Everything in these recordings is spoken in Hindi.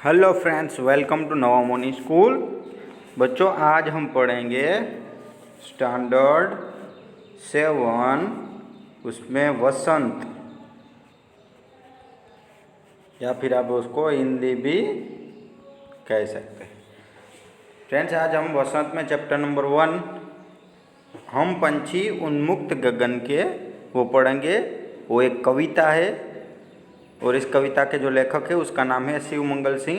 Hello friends, welcome to Navamoni school. बच्चों, आज हम पढ़ेंगे स्टैंडर्ड 7, उसमें वसंत, या फिर आप उसको हिंदी भी कह सकते हैं। फ्रेंड्स, आज हम वसंत में चैप्टर नंबर 1 हम पंछी उन्मुक्त गगन के वो पढ़ेंगे। वो एक कविता है और इस कविता के जो लेखक है उसका नाम है शिवमंगल सिंह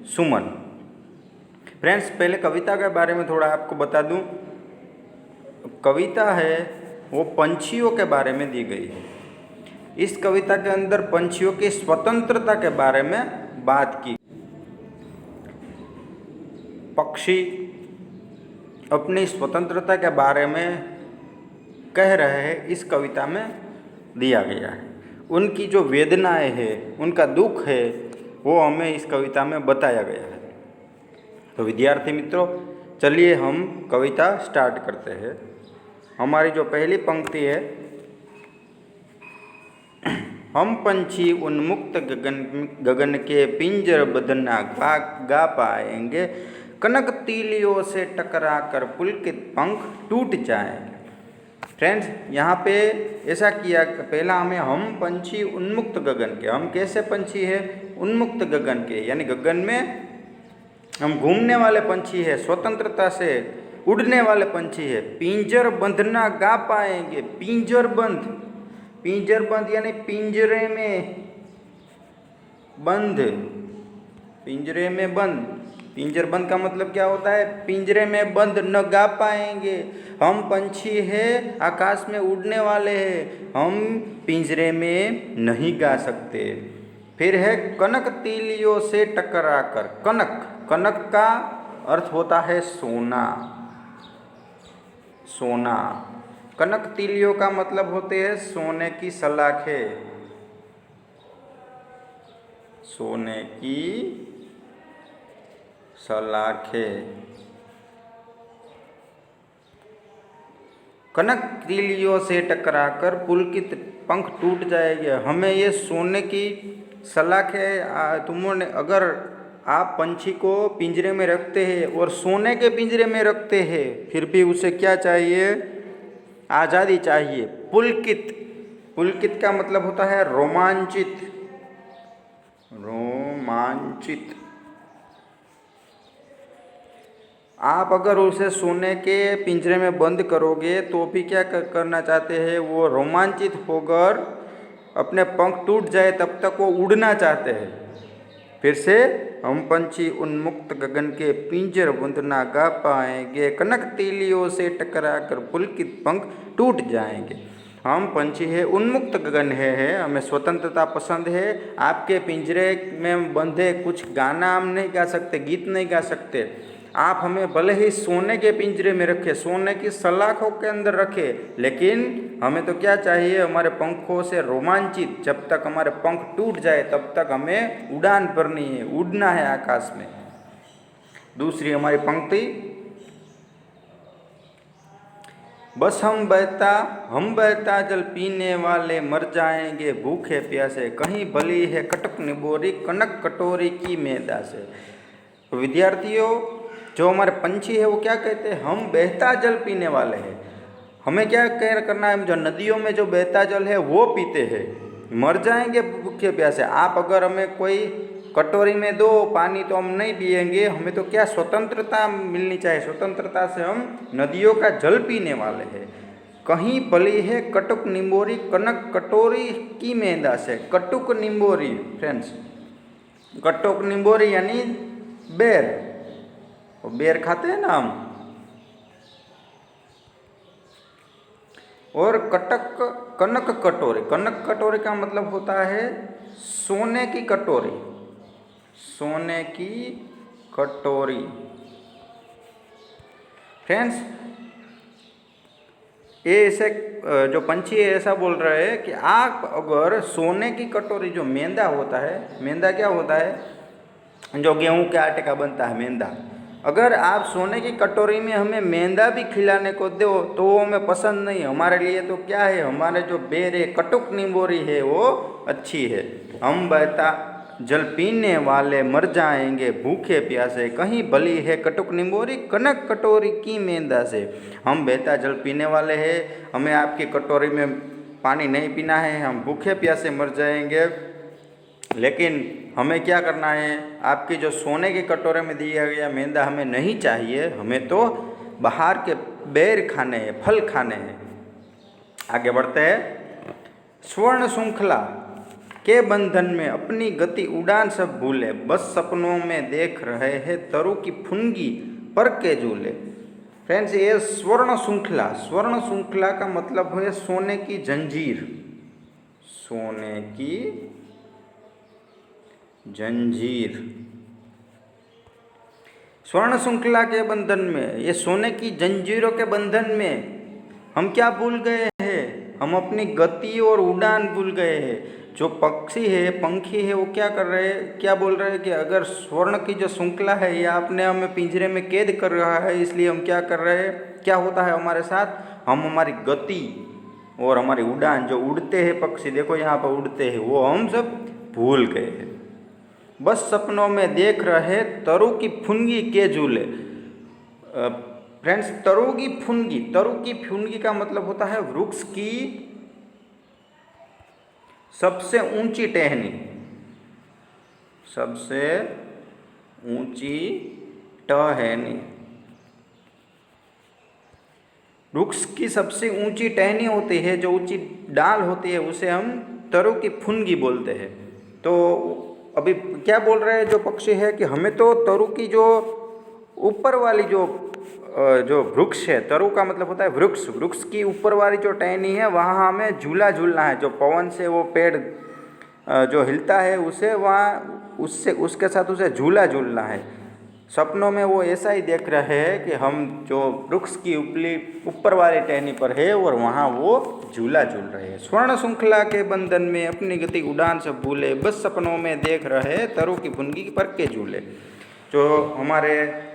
सुमन। फ्रेंड्स, पहले कविता के बारे में थोड़ा आपको बता दूं। कविता है वो पंछियों के बारे में दी गई है। इस कविता के अंदर पंछियों की स्वतंत्रता के बारे में बात की। पक्षी अपनी स्वतंत्रता के बारे में कह रहे हैं, इस कविता में दिया गया है। उनकी जो वेदनाएं हैं, उनका दुख है, वो हमें इस कविता में बताया गया है। तो विद्यार्थी मित्रों, चलिए हम कविता स्टार्ट करते हैं। हमारी जो पहली पंक्ति है, हम पंछी उन्मुक्त गगन के पिंजर बंधना गा पाएंगे, कनक तीलियों से टकरा कर पुलकित पंख टूट जाएंगे। फ्रेंड्स, यहाँ पे ऐसा किया, पहला हमें हम पंछी उन्मुक्त गगन के, हम कैसे पंछी है? उन्मुक्त गगन के, यानी गगन में हम घूमने वाले पंछी है, स्वतंत्रता से उड़ने वाले पंछी है। पिंजर बंधना गा पाएंगे, पिंजर बंध, पिंजर बंध यानी पिंजरे में बंद, पिंजरे में बंद। पिंजर बंद का मतलब क्या होता है? पिंजरे में बंद न गा पाएंगे। हम पंछी है, आकाश में उड़ने वाले हैं, हम पिंजरे में नहीं गा सकते। फिर है कनक तीलियों से टकरा कर। कनक, कनक का अर्थ होता है सोना, सोना। कनक तीलियों का मतलब होते हैं सोने की सलाखें, सोने की सलाखें। कनक तीलियों से टकराकर पुलकित पंख टूट जाएंगे। हमें ये सोने की सलाखें, तुमने अगर आप पंछी को पिंजरे में रखते हैं और सोने के पिंजरे में रखते हैं, फिर भी उसे क्या चाहिए? आज़ादी चाहिए। पुलकित, पुलकित का मतलब होता है रोमांचित, रोमांचित। आप अगर उसे सोने के पिंजरे में बंद करोगे तो भी क्या करना चाहते हैं? वो रोमांचित होकर अपने पंख टूट जाए तब तक वो उड़ना चाहते हैं। फिर से, हम पंछी उन्मुक्त गगन के पिंजर बंधना गा पाएंगे, कनक तीलियों से टकरा कर पुलकित पंख टूट जाएंगे। हम पंछी है, उन्मुक्त गगन है, हमें स्वतंत्रता पसंद है। आपके पिंजरे में बंधे कुछ गाना हम नहीं गा सकते, गीत नहीं गा सकते। आप हमें भले ही सोने के पिंजरे में रखें, सोने की सलाखों के अंदर रखें, लेकिन हमें तो क्या चाहिए? हमारे पंखों से रोमांचित, जब तक हमारे पंख टूट जाए तब तक हमें उड़ान भरनी है, उड़ना है आकाश में। दूसरी हमारी पंक्ति, बस हम बहता जल पीने वाले मर जाएंगे भूखे प्यासे, कहीं भली है कटक निबोरी कनक कटोरी की मैदा से। तो विद्यार्थियों, जो हमारे पंछी है वो क्या कहते हैं? हम बहता जल पीने वाले हैं। हमें क्या करना है? जो नदियों में जो बहता जल है वो पीते हैं, मर जाएंगे भूखे प्यासे। आप अगर हमें कोई कटोरी में दो पानी तो हम नहीं पिएंगे। हमें तो क्या स्वतंत्रता मिलनी चाहिए, स्वतंत्रता से हम नदियों का जल पीने वाले हैं। कहीं भली है कटुक निम्बोरी कनक कटोरी की मैदा से। कटुक निम्बोरी, फ्रेंड्स, कटुक निम्बोरी यानी बेर, बेर खाते हैं ना हम। और कटक कनक कटोरी, कनक कटोरी का मतलब होता है सोने की कटोरी, सोने की कटोरी। फ्रेंड्स, ये ऐसे जो पंछी है ऐसा बोल रहे हैं कि आप अगर सोने की कटोरी, जो मैदा होता है, मैदा क्या होता है? जो गेहूं के आटे का बनता है मैदा, अगर आप सोने की कटोरी में हमें मैदा भी खिलाने को दो तो वो हमें पसंद नहीं है। हमारे लिए तो क्या है? हमारे जो बेर है, कटुक निम्बोरी है, वो अच्छी है। हम बहता जल पीने वाले मर जाएंगे भूखे प्यासे, कहीं भली है कटुक निंबोरी, कनक कटोरी की मेंदा से। हम बहता जल पीने वाले हैं, हमें आपकी कटोरी में पानी नहीं पीना है, हम भूखे प्यासे मर जाएंगे, लेकिन हमें क्या करना है, आपकी जो सोने के कटोरे में दिया गया मेंदा हमें नहीं चाहिए, हमें तो बाहर के बेर खाने हैं, फल खाने हैं। आगे बढ़ते हैं। स्वर्ण श्रृंखला के बंधन में अपनी गति उड़ान सब भूले, बस सपनों में देख रहे हैं तरु की फुनगी पर के झूले। फ्रेंड्स, ये स्वर्ण श्रृंखला का मतलब है सोने की जंजीर, सोने की जंजीर। स्वर्ण श्रृंखला के बंधन में, ये सोने की जंजीरों के बंधन में हम क्या भूल गए हैं, हम अपनी गति और उड़ान भूल गए हैं। जो पक्षी है, पंखी है, वो क्या कर रहे हैं, क्या बोल रहे हैं कि अगर स्वर्ण की जो श्रृंखला है ये आपने हमें पिंजरे में कैद कर रहा है, इसलिए हम क्या कर रहे हैं, क्या होता है हमारे साथ, हम हमारी गति और हमारी उड़ान, जो उड़ते हैं पक्षी, देखो यहाँ पर उड़ते हैं, वो हम सब भूल गए हैं। बस सपनों में देख रहे तरु की फुनगी के झूले। फ्रेंड्स, तरु की फुनगी का मतलब होता है वृक्ष की सबसे ऊंची टहनी, सबसे ऊंची टहनी। वृक्ष की सबसे ऊंची टहनी होती है, जो ऊंची डाल होती है, उसे हम तरु की फुनगी बोलते हैं। तो अभी क्या बोल रहे हैं जो पक्षी है कि हमें तो तरु की जो ऊपर वाली जो वृक्ष है, तरु का मतलब होता है वृक्ष की ऊपर वाली जो टहनी है, वहाँ हमें झूला झूलना है। जो पवन से वो पेड़ जो हिलता है उसे वहाँ उससे उसके साथ उसे झूला झूलना है। सपनों में वो ऐसा ही देख रहे हैं कि हम जो वृक्ष की ऊपर वाली टहनी पर है और वहाँ वो झूला झूल रहे हैं। स्वर्ण श्रृंखला के बंधन में अपनी गति उड़ान से भूले, बस सपनों में देख रहे तरु की फुनगी पर के झूले। जो हमारे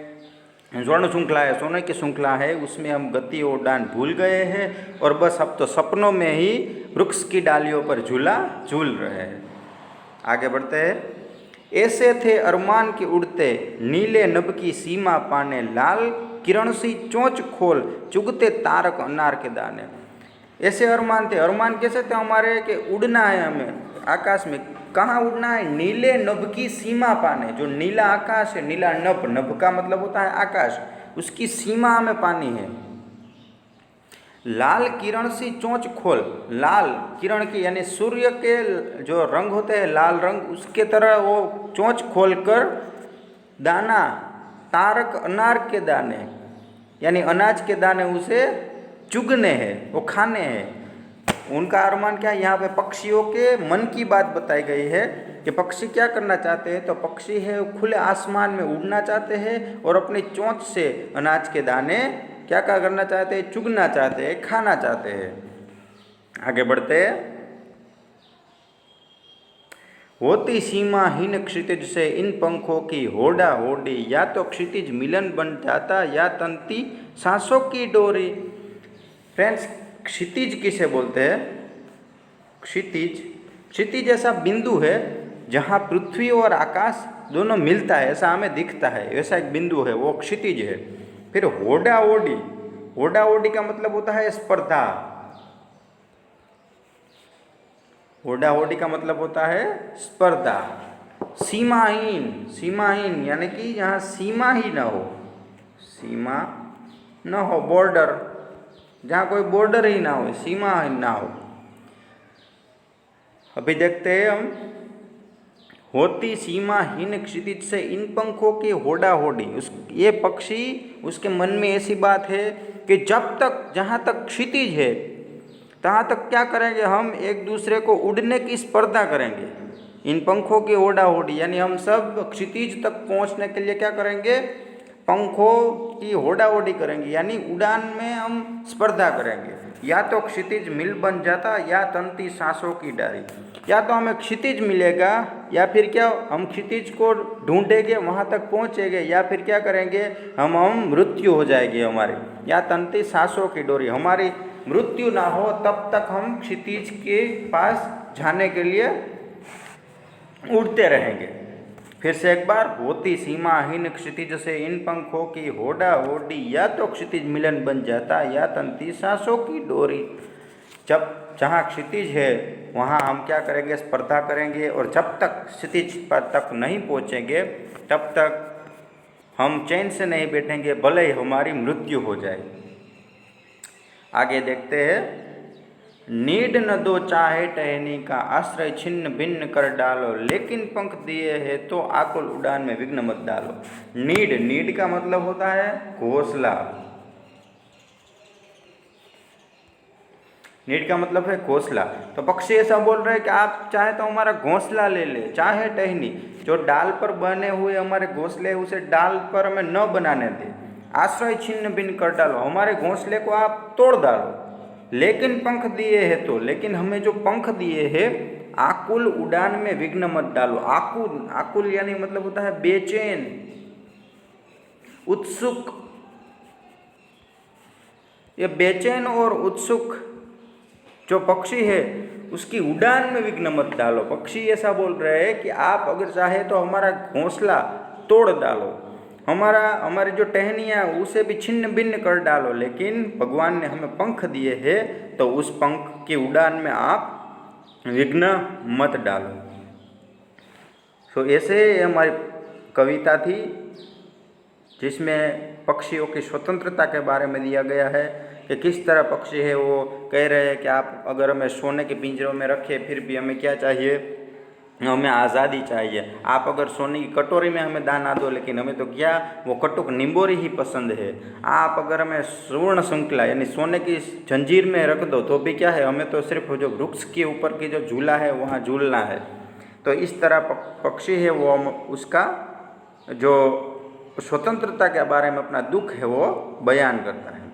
स्वर्ण श्रृंखला है, सोने की श्रृंखला है, उसमें हम गति और उड़ान भूल गए हैं और बस अब तो सपनों में ही वृक्ष की डालियों पर झूला झूल रहे हैं। आगे बढ़ते हैं। ऐसे थे अरमान के उड़ते, नीले नभ की सीमा पाने, लाल किरण सी चोंच खोल, चुगते तारक अनार के दाने। ऐसे अरमान थे, अरमान कैसे थे हमारे कि उड़ना है हमें आकाश में। कहाँ उड़ना है, नीले नभ की सीमा पाने। जो नीला आकाश है, नीला नभ का मतलब होता है आकाश, उसकी सीमा हमें पानी है। लाल किरण सी चोंच खोल, लाल किरण की यानी सूर्य के जो रंग होते हैं लाल रंग, उसके तरह वो चोंच खोलकर दाना, तारक अनार के दाने यानी अनाज के दाने उसे चुगने हैं, वो खाने हैं। उनका अरमान क्या है, यहाँ पे पक्षियों के मन की बात बताई गई है कि पक्षी क्या करना चाहते हैं। तो पक्षी है खुले आसमान में उड़ना चाहते हैं और अपनी चोंच से अनाज के दाने क्या करना चाहते हैं, चुगना चाहते हैं, खाना चाहते हैं। आगे बढ़ते हैं। होती सीमाहीन क्षितिज से इन पंखों की होड़ा होड़ी, या तो क्षितिज मिलन बन जाता या तंती सांसों की डोरी। फ्रेंड्स, क्षितिज किसे बोलते हैं, क्षितिज ऐसा बिंदु है जहाँ पृथ्वी और आकाश दोनों मिलता है, ऐसा हमें दिखता है, ऐसा एक बिंदु है, वो क्षितिज है। फिर होड़ा ओडी का मतलब होता है स्पर्धा। होड़ा ओडी का मतलब होता है स्पर्धा। सीमाहीन यानी कि यहाँ सीमा ही ना हो, सीमा न हो, बॉर्डर, जहाँ कोई बॉर्डर ही ना हो, सीमा ही ना हो। अभी देखते हैं हम। होती सीमाहीन क्षितिज से इन पंखों की होड़ा होड़ी। ये पक्षी, उसके मन में ऐसी बात है कि जहाँ तक क्षितिज है तहाँ तक क्या करेंगे, हम एक दूसरे को उड़ने की स्पर्धा करेंगे। इन पंखों की होड़ा होड़ी यानी हम सब क्षितिज तक पहुँचने के लिए क्या करेंगे, पंखों की होड़ा होड़ी करेंगे, यानी उड़ान में हम स्पर्धा करेंगे। या तो क्षितिज मिल बन जाता या तंती सांसों की डारी। या तो हमें क्षितिज मिलेगा या फिर क्या, हम क्षितिज को ढूंढेंगे, वहाँ तक पहुँचेंगे, या फिर क्या करेंगे, हम मृत्यु हो जाएगी हमारी। या तंती सांसों की डोरी, हमारी मृत्यु ना हो तब तक हम क्षितिज के पास जाने के लिए उड़ते रहेंगे। फिर से एक बार, होती सीमाहीन क्षितिज से इन पंखों की होड़ा होड़ी, या तो क्षितिज मिलन बन जाता या तंती सांसों की डोरी। जब जहाँ क्षितिज है वहाँ हम क्या करेंगे, स्पर्धा करेंगे, और जब तक क्षितिज पर तक नहीं पहुँचेंगे तब तक हम चैन से नहीं बैठेंगे, भले ही हमारी मृत्यु हो जाए। आगे देखते हैं, नीड न दो चाहे टहनी का, आश्रय छिन्न भिन्न कर डालो, लेकिन पंख दिए है तो आकुल उड़ान में विघ्न मत डालो। नीड का मतलब होता है घोंसला। नीड का मतलब है घोंसला। तो पक्षी ऐसा बोल रहे हैं कि आप चाहे तो हमारा घोंसला ले ले, चाहे टहनी, जो डाल पर बने हुए हमारे घोंसले उसे डाल पर हमें न बनाने दे। आश्रय छिन्न भिन्न कर डालो, हमारे घोंसले को आप तोड़ डालो। लेकिन पंख दिए है तो, लेकिन हमें जो पंख दिए हैं, आकुल उड़ान में विघ्न मत डालो। आकुल यानी मतलब होता है बेचैन, उत्सुक। ये बेचैन और उत्सुक जो पक्षी है उसकी उड़ान में विघ्न मत डालो। पक्षी ऐसा बोल रहे हैं कि आप अगर चाहे तो हमारा घोंसला तोड़ डालो, हमारी जो टहनियाँ उसे भी छिन्न भिन्न कर डालो, लेकिन भगवान ने हमें पंख दिए हैं तो उस पंख की उड़ान में आप विघ्न मत डालो। तो ऐसे हमारी कविता थी जिसमें पक्षियों की स्वतंत्रता के बारे में दिया गया है कि किस तरह पक्षी है वो कह रहे हैं कि आप अगर हमें सोने के पिंजरों में रखें फिर भी हमें क्या चाहिए, हमें आज़ादी चाहिए। आप अगर सोने की कटोरी में हमें दाना दो, लेकिन हमें तो क्या वो कटुक निंबोरी ही पसंद है। आप अगर हमें सुवर्ण श्रृंखला यानी सोने की जंजीर में रख दो तो भी क्या है, हमें तो सिर्फ जो वृक्ष के ऊपर की जो झूला है वहाँ झूलना है। तो इस तरह पक्षी है वो उसका जो स्वतंत्रता के बारे में अपना दुख है वो बयान करता है।